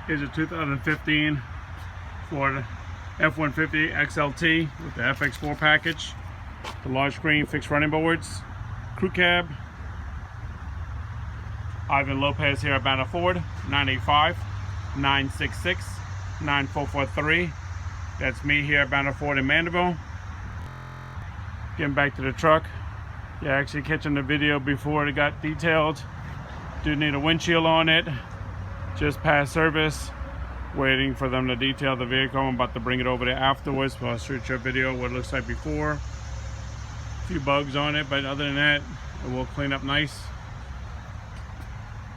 Here's a 2015 Ford F-150 XLT with the FX4 package, the large screen fixed running boards, crew cab. Ivan Lopez here at Banner Ford, 985-966-9443. That's me here at Banner Ford in Mandeville. Getting back to the truck. Yeah, actually catching the video before it got detailed. Do need a windshield on it. Just past service. Waiting for them to detail the vehicle. I'm about to bring it over there afterwards. So I'll shoot you a video of what it looks like before. A few bugs on it, but other than that, it will clean up nice.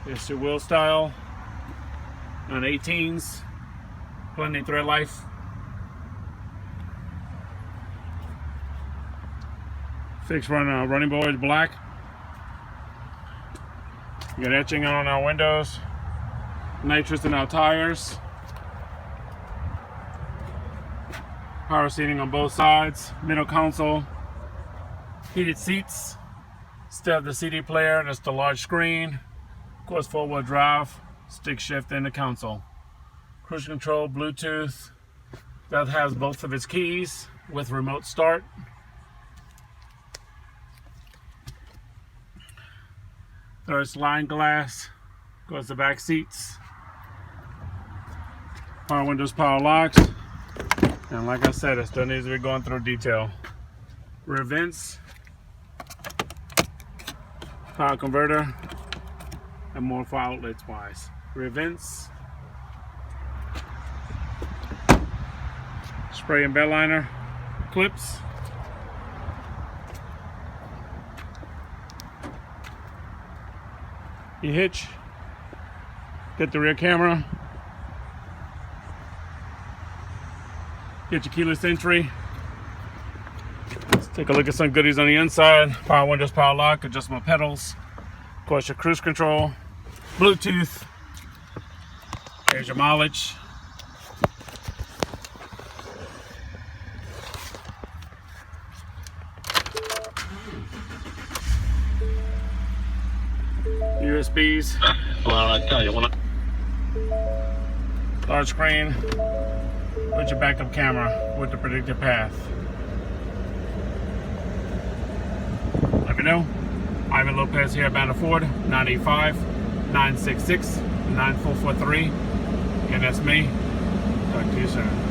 It's the wheel style on 18s. Plenty thread life. Fixed running boards, black. We got etching on our windows. Nitrous in our tires. Power seating on both sides. Middle console. Heated seats. Still have the CD player. That's the large screen. Of course, four-wheel drive. Stick shift in the console. Cruise control, Bluetooth. That has both of its keys with remote start. There's line glass. Goes the back seats. Power windows, power locks. And like I said, it still needs to be going through detail. Rear vents. Power converter. And more for outlets wise. Rear vents. Spray and bed liner. Clips. You hitch, get the rear camera, get your keyless entry. Let's take a look at some goodies on the inside. Power windows, power lock, adjustable pedals, of course your cruise control, Bluetooth. There's your mileage. USBs. Well, I tell you, Large screen with your backup camera with the predicted path. Let me know. Ivan Lopez here at Banner Ford, 985-966-9443. And that's me. Talk to you soon.